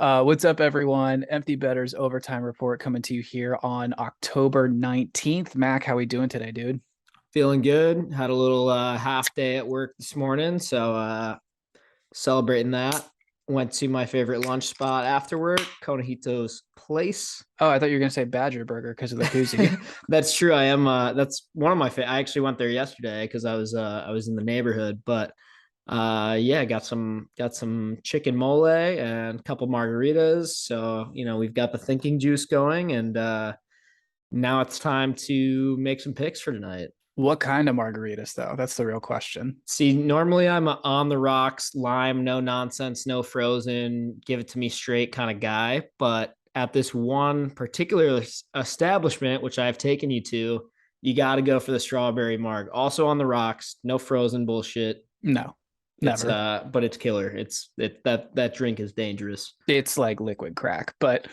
What's up, everyone? Empty Betters Overtime Report coming to you here on October 19th. Mac, how we doing today, dude? Feeling good. Had a little half day at work this morning, so celebrating that. Went to my favorite lunch spot after work, Conejito's Place. Oh, I thought you were gonna say Badger Burger because of the koozie. That's true. I am. That's one of my. I actually went there yesterday because I was in the neighborhood. But yeah, got some chicken mole and a couple margaritas. So we've got the thinking juice going, and now it's time to make some picks for tonight. What kind of margaritas, though? That's the real question. See, normally I'm a on the rocks, lime, no nonsense, no frozen, give it to me straight kind of guy. But at this one particular establishment, which I've taken you to, you got to go for the strawberry marg. Also on the rocks, no frozen bullshit. No, It's never. but it's killer. That drink is dangerous. It's like liquid crack. But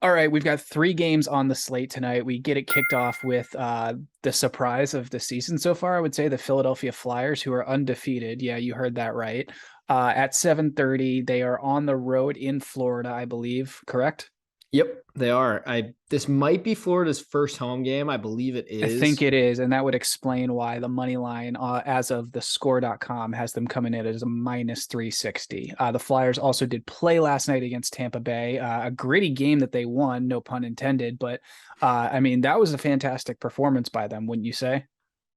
all right, we've got three games on the slate tonight. We get it kicked off with the surprise of the season so far. I would say the Philadelphia Flyers, who are undefeated. Yeah, you heard that right. At 7:30, they are on the road in Florida, I believe. Correct? Yep, they are. I This might be Florida's first home game. I believe it I think is. it is, and that would explain why the money line, as of the score.com, has them coming in as a minus 360. The Flyers also did play last night against Tampa Bay, a gritty game that they won, no pun intended. But I mean, that was a fantastic performance by them, wouldn't you say?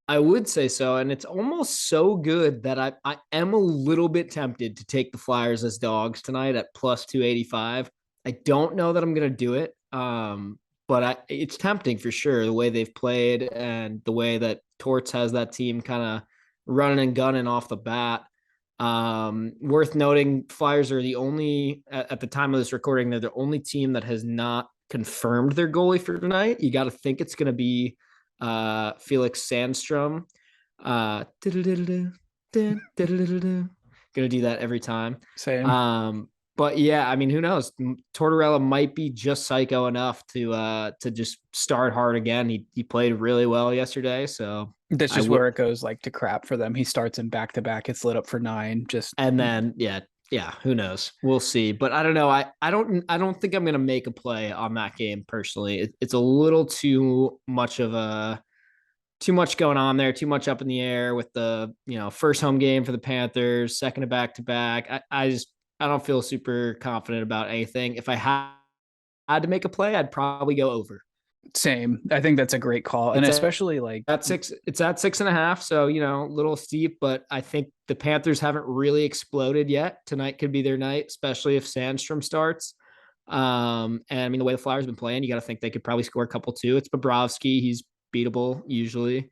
I would say so. And it's almost so good that I am a little bit tempted to take the Flyers as dogs tonight at plus 285. I don't know that I'm going to do it. But it's tempting for sure the way they've played and the way that Torts has that team kind of running and gunning off the bat. Worth noting, Flyers are the only, at the time of this recording, they're the only team that has not confirmed their goalie for tonight. You got to think it's going to be Felix Sandstrom. Gonna do that every time. Same. But yeah, I mean, who knows? Tortorella might be just psycho enough to just start hard again. He played really well yesterday, so That's I just would. where it goes like to crap for them. He starts in back to back. It's lit up for nine. Just And then yeah, who knows? We'll see. But I don't know. I don't think I'm gonna make a play on that game personally. It's a little too much going on there, too much up in the air with the first home game for the Panthers, second to back to back. I don't feel super confident about anything. If I had to make a play, I'd probably go over. same. I think that's a great call. And It's especially like at six. It's at 6.5. So a little steep, but I think the Panthers haven't really exploded yet. Tonight could be their night, especially if Sandstrom starts. And I mean the way the Flyers have been playing, you got to think they could probably score a couple too. It's Bobrovsky; he's beatable usually.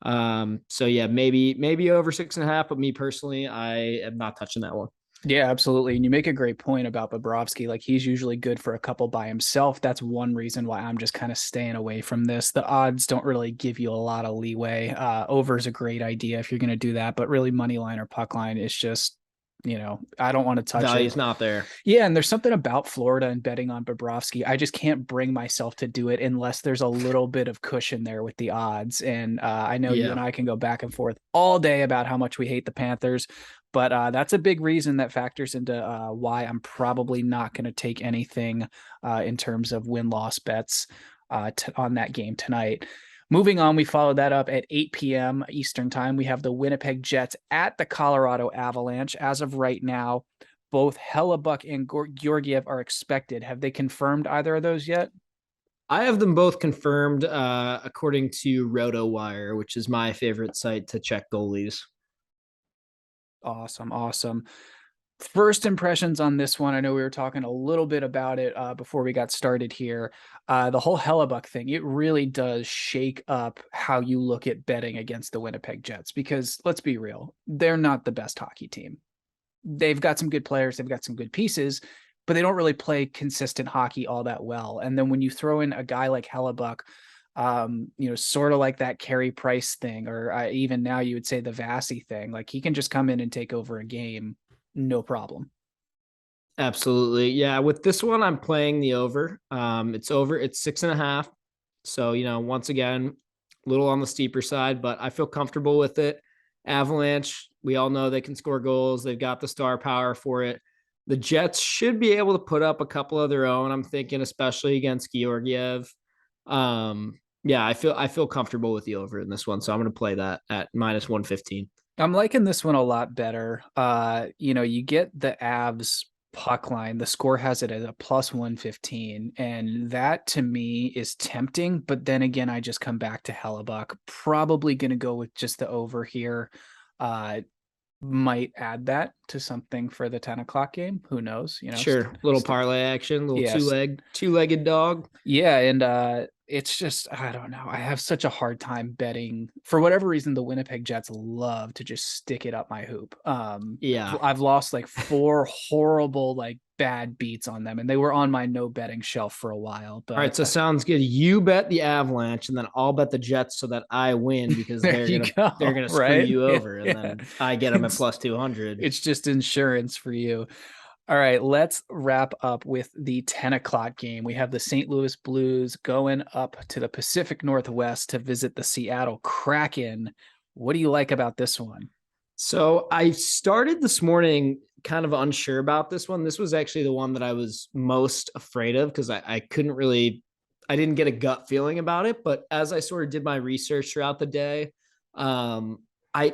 So yeah, maybe over 6.5. But me personally, I am not touching that one. Yeah, absolutely. And you make a great point about Bobrovsky. Like he's usually good for a couple by himself. That's one reason why I'm just kind of staying away from this. The odds don't really give you a lot of leeway. Over is a great idea if you're going to do that, but really money line or puck line is just, I don't want to touch it. Value's not there. Yeah, and there's something about Florida and betting on Bobrovsky. I just can't bring myself to do it unless there's a little bit of cushion there with the odds. And I know you and Yeah, I can go back and forth all day about how much we hate the Panthers, but that's a big reason that factors into why I'm probably not going to take anything in terms of win-loss bets on that game tonight. Moving on, we followed that up at 8 p.m. Eastern time. We have the Winnipeg Jets at the Colorado Avalanche. As of right now, both Hellebuck and Georgiev are expected. Have they confirmed either of those yet? I have them both confirmed according to RotoWire, which is my favorite site to check goalies. Awesome, awesome. First impressions on this one. I know we were talking a little bit about it before we got started here. The whole Hellebuck thing, it really does shake up how you look at betting against the Winnipeg Jets because let's be real, they're not the best hockey team. They've got some good players, they've got some good pieces, but they don't really play consistent hockey all that well. And then when you throw in a guy like Hellebuck, sort of like that Carey Price thing, or even now you would say the Vassy thing, like he can just come in and take over a game, no problem. Absolutely. Yeah. With this one, I'm playing the over. It's over. It's 6.5. So, once again, a little on the steeper side, but I feel comfortable with it. Avalanche, we all know they can score goals. They've got the star power for it. The Jets should be able to put up a couple of their own. I'm thinking, especially against Georgiev. Yeah, I feel comfortable with the over in this one, so I'm going to play that at -115. I'm liking this one a lot better. You get the Avs puck line. The score has it at a +115, and that to me is tempting. But then again, I just come back to Hellebuck. Probably going to go with just the over here. Uh, might add that to something for the 10 o'clock game. Who knows? Sure, little parlay action, little Yes. two-legged dog. Yeah, and it's just I don't know. I have such a hard time betting for whatever reason. The Winnipeg Jets love to just stick it up my hoop. Yeah. I've lost like four horrible like bad beats on them, and they were on my no betting shelf for a while. All right, But so sounds good. You bet the Avalanche, and then I'll bet the Jets so that I win because there they're you gonna go. they're gonna screw Right? you Yeah, over, and yeah. then I get them at It's +200. it's just insurance for you. All right, let's wrap up with the 10 o'clock game. We have the St. Louis Blues going up to the Pacific Northwest to visit the Seattle Kraken. What do you like about this one? So I started this morning kind of unsure about this one. This was actually the one that I was most afraid of because I couldn't really, I didn't get a gut feeling about it. But as I sort of did my research throughout the day, um, I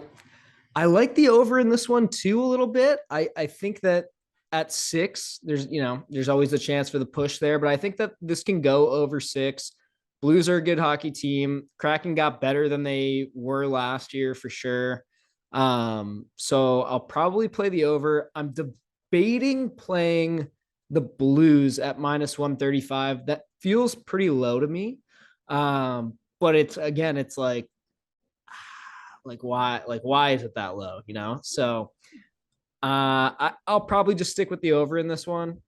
I like the over in this one too a little bit. I think that at 6, there's always a chance for the push there, but I think that this can go over 6. Blues are a good hockey team. Kraken got better than they were last year for sure. So I'll probably play the over. I'm debating playing the Blues at -135. That feels pretty low to me. But it's why is it that low, so I'll probably just stick with the over in this one.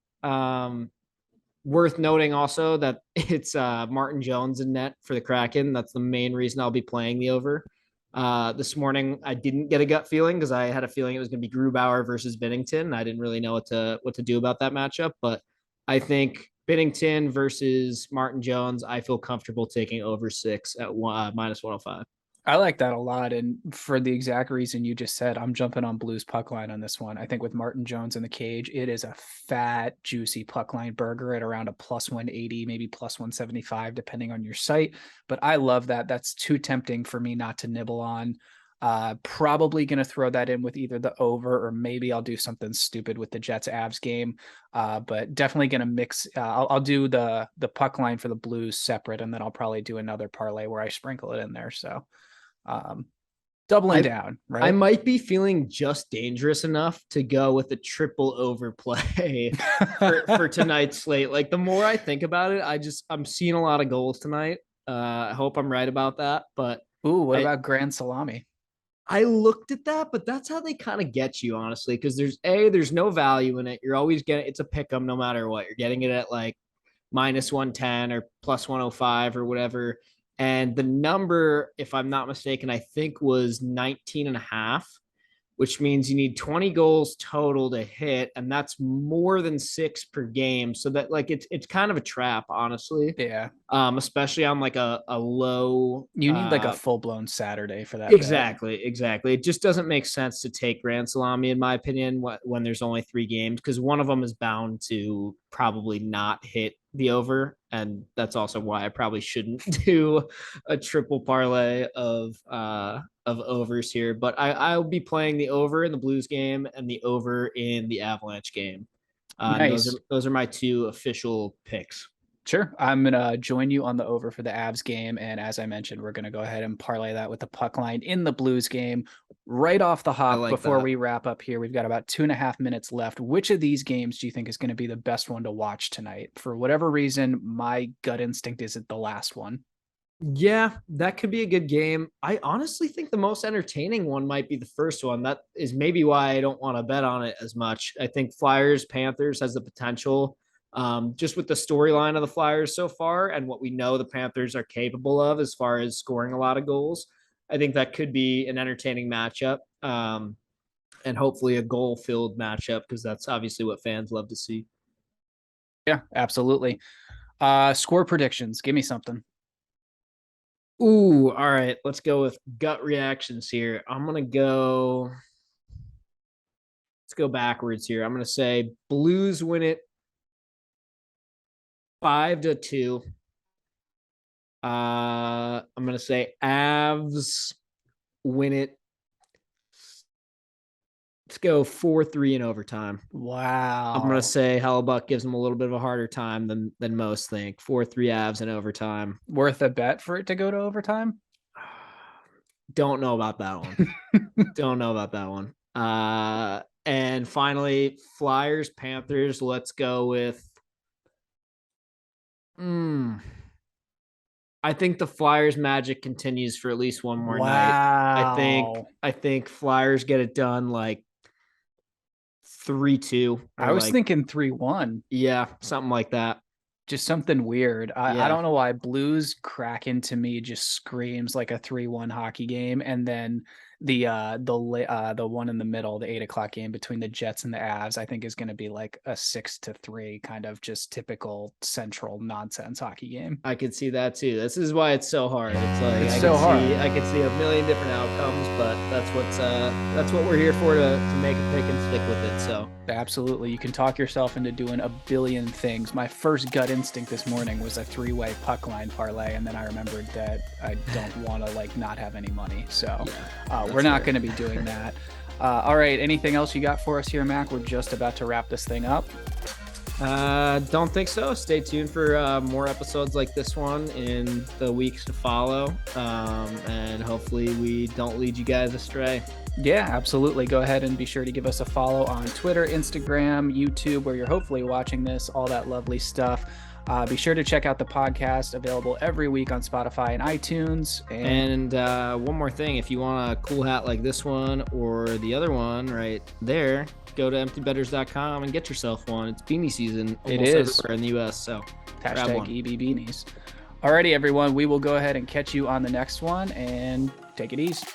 Worth noting also that it's Martin Jones in net for the Kraken. That's the main reason I'll be playing the over. This morning I didn't get a gut feeling because I had a feeling it was going to be Grubauer versus Binnington. I didn't really know what to do about that matchup, but I think Binnington versus Martin Jones, I feel comfortable taking over 6 at -105. I like that a lot. And for the exact reason you just said, I'm jumping on Blues puck line on this one. I think with Martin Jones in the cage, it is a fat, juicy puck line burger at around a +180, maybe +175, depending on your site. But I love that. That's too tempting for me not to nibble on. Probably going to throw that in with either the over or maybe I'll do something stupid with the Jets Avs game. But definitely going to mix. I'll do the puck line for the Blues separate, and then I'll probably do another parlay where I sprinkle it in there. So um, doubling I down, I right? might be feeling just dangerous enough to go with a triple overplay for tonight's slate. Like the more I think about it, I'm seeing a lot of goals tonight. I hope I'm right about that, but Ooh, what I about Grand Salami? I looked at that, but that's how they kind of get you, honestly, because there's no value in it. You're always getting it's a pick 'em no matter what. You're getting it at like -110 or +105 or whatever. And the number, if I'm not mistaken, I think was 19 and a half, which means you need 20 goals total to hit. And that's more than 6 per game. So that like it's kind of a trap, honestly. Yeah, Especially on like a low you need like a full blown Saturday for that bet. Exactly. It just doesn't make sense to take Grand Salami, in my opinion, when there's only 3 games, because one of them is bound to probably not hit the over. And that's also why I probably shouldn't do a triple parlay of overs here. But I'll be playing the over in the Blues game and the over in the Avalanche game. And Nice. those are my 2 official picks. Sure. I'm going to join you on the over for the Avs game. And as I mentioned, we're going to go ahead and parlay that with the puck line in the Blues game. Right off the I hop, like before that. we wrap up here, we've got about 2.5 minutes left. Which of these games do you think is going to be the best one to watch tonight? For whatever reason, my gut instinct is it the last one. Yeah, that could be a good game. I honestly think the most entertaining one might be the first one. That is maybe why I don't want to bet on it as much. I think Flyers Panthers has the potential, just with the storyline of the Flyers so far and what we know the Panthers are capable of as far as scoring a lot of goals. I think that could be an entertaining matchup, and hopefully a goal filled matchup because that's obviously what fans love to see. Yeah, absolutely. Score predictions. Give me something. Ooh, all right. Let's go with gut reactions here. Let's go backwards here. I'm going to say Blues win it 5-2. I'm going to say Avs win it. Let's go 4-3 in overtime. Wow. I'm going to say Hellebuck gives them a little bit of a harder time than most think. 4-3 Avs in overtime. Worth a bet for it to go to overtime? Don't know about that one. Don't know about that one. And finally, Flyers, Panthers. Let's go with. I think the Flyers magic continues for at least one more night. I think Flyers get it done like 3-2. I was thinking 3-1. Yeah, something like that. Just something weird. I don't know why. Blues Kraken to me just screams like a 3-1 hockey game, and then the one in the middle, the 8:00 game between the Jets and the Avs, I think is going to be like a 6-3 kind of just typical central nonsense hockey game. I could see that too. This is why it's so hard. It's like I could see a million different outcomes, but that's what we're here for, to make a pick and stick with it. So absolutely, you can talk yourself into doing a billion things. My first gut instinct this morning was a 3-way puck line parlay, and then I remembered that I don't want to like not have any money, so we're not going to be doing that. All right, anything else you got for us here, Mac? We're just about to wrap this thing up. Don't think so. Stay tuned for more episodes like this one in the weeks to follow, and hopefully we don't lead you guys astray. Yeah, absolutely. Go ahead and be sure to give us a follow on Twitter, Instagram, YouTube, where you're hopefully watching this, all that lovely stuff. Be sure to check out the podcast, available every week on Spotify and iTunes. And one more thing, if you want a cool hat like this one or the other one right there, go to emptybetters.com and get yourself one. It's beanie season almost everywhere in the U.S., so hashtag EB beanies. Alrighty, everyone, we will go ahead and catch you on the next one, and take it easy.